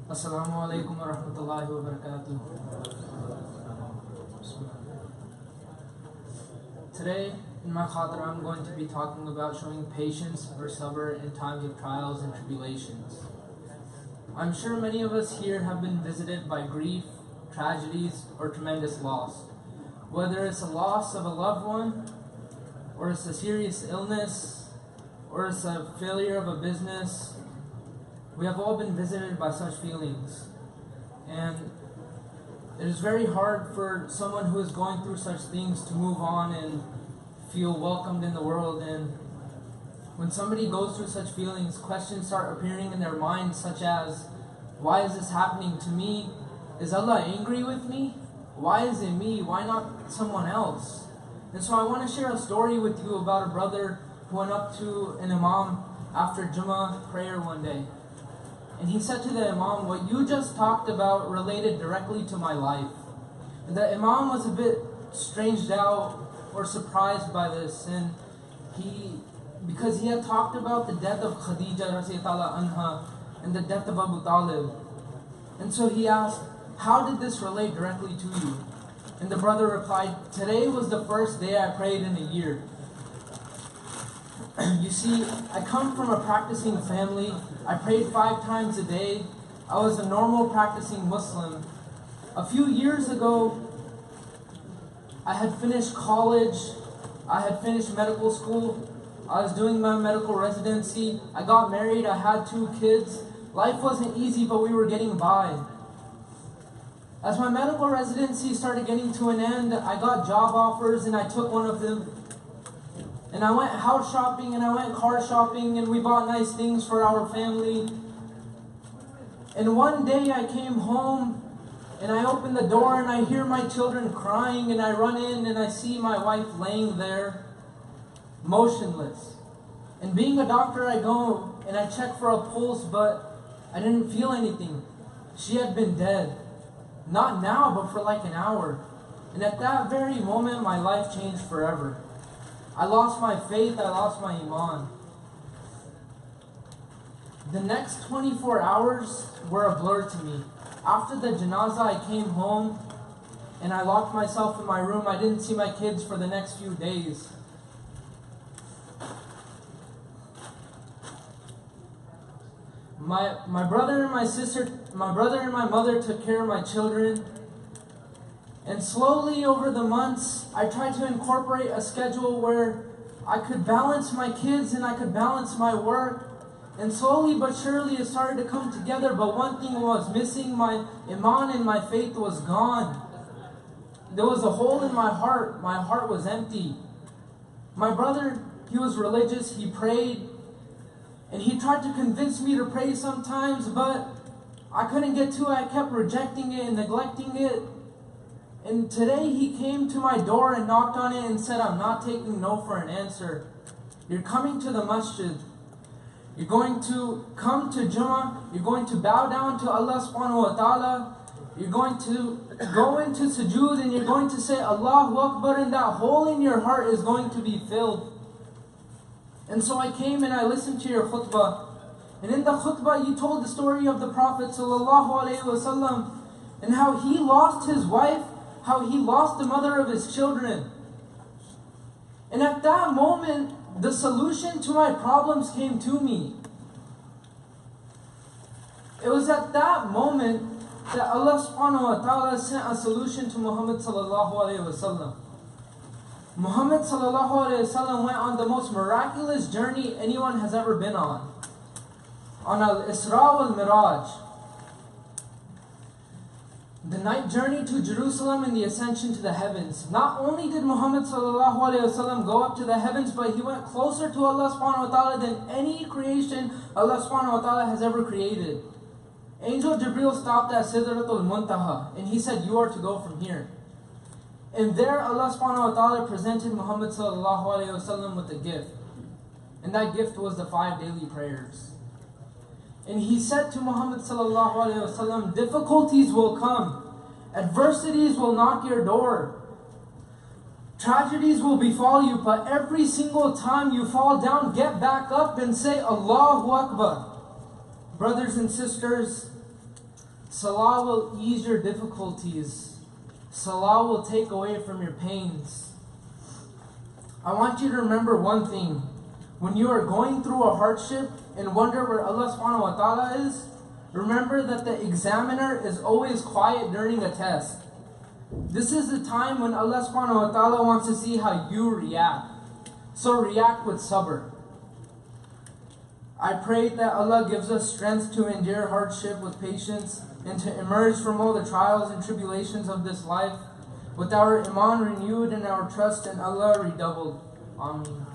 Assalamu alaikum wa rahmatullahi wa barakatuh. Today, in my Khatira, I'm going to be talking about showing patience or Sabr in times of trials and tribulations. I'm sure many of us here have been visited by grief, tragedies, or tremendous loss. Whether it's a loss of a loved one, or it's a serious illness, or it's a failure of a business, we have all been visited by such feelings. And it is very hard for someone who is going through such things to move on and feel welcomed in the world. And when somebody goes through such feelings, questions start appearing in their minds such as, why is this happening to me? Is Allah angry with me? Why is it me? Why not someone else? And so I want to share a story with you about a brother who went up to an imam after Jummah prayer one day. And he said to the imam, what you just talked about related directly to my life. And the imam was a bit stranged out or surprised by this, and because he had talked about the death of Khadija anha and the death of Abu Talib. And so he asked, how did this relate directly to you? And the brother replied, today was the first day I prayed in a year. You see, I come from a practicing family. I prayed 5 times a day. I was a normal practicing Muslim. A few years ago, I had finished college. I had finished medical school. I was doing my medical residency. I got married. I had 2 kids. Life wasn't easy, but we were getting by. As my medical residency started getting to an end, I got job offers and I took one of them. And I went house shopping and I went car shopping and we bought nice things for our family. And one day I came home and I opened the door and I hear my children crying, and I run in and I see my wife laying there, motionless. And being a doctor, I go and I check for a pulse, but I didn't feel anything. She had been dead. Not now, but for like an hour. And at that very moment, my life changed forever. I lost my faith, I lost my iman. The next 24 hours were a blur to me. After the janazah, I came home and I locked myself in my room. I didn't see my kids for the next few days. My brother and my mother took care of my children. And slowly over the months, I tried to incorporate a schedule where I could balance my kids and I could balance my work. And slowly but surely it started to come together. But one thing was missing: my iman and my faith was gone. There was a hole in my heart. My heart was empty. My brother, he was religious, he prayed. And he tried to convince me to pray sometimes, but I couldn't get to it. I kept rejecting it and neglecting it. And today he came to my door and knocked on it and said, I'm not taking no for an answer. You're coming to the masjid. You're going to come to Jummah. You're going to bow down to Allah subhanahu wa ta'ala. You're going to go into sujood and you're going to say Allahu Akbar, and that hole in your heart is going to be filled. And so I came and I listened to your khutbah. And in the khutbah you told the story of the Prophet ﷺ and how he lost his wife, how he lost the mother of his children. And at that moment, the solution to my problems came to me. It was at that moment that Allah subhanahu wa ta'ala sent a solution to Muhammad sallallahu alayhi wa sallam. Muhammad sallallahu alayhi wa sallam went on the most miraculous journey anyone has ever been on Al-Isra wal-Miraj. The night journey to Jerusalem and the ascension to the heavens. Not only did Muhammad sallallahu alayhi wa sallam go up to the heavens, but he went closer to Allah subhanahu wa ta'ala than any creation Allah subhanahu wa ta'ala has ever created. Angel Jibreel stopped at Sidratul Muntaha and he said, you are to go from here. And there Allah subhanahu wa ta'ala presented Muhammad sallallahu alayhi wa sallam with a gift. And that gift was the 5 daily prayers. And he said to Muhammad sallallahu alayhi wa sallam, difficulties will come. Adversities will knock your door. Tragedies will befall you, but every single time you fall down, get back up and say Allahu Akbar. Brothers and sisters, Salah will ease your difficulties. Salah will take away from your pains. I want you to remember one thing. When you are going through a hardship and wonder where Allah subhanahu wa ta'ala is, remember that the examiner is always quiet during a test. This is the time when Allah subhanahu wa ta'ala wants to see how you react. So react with sabr. I pray that Allah gives us strength to endure hardship with patience and to emerge from all the trials and tribulations of this life with our iman renewed and our trust in Allah redoubled. Ameen.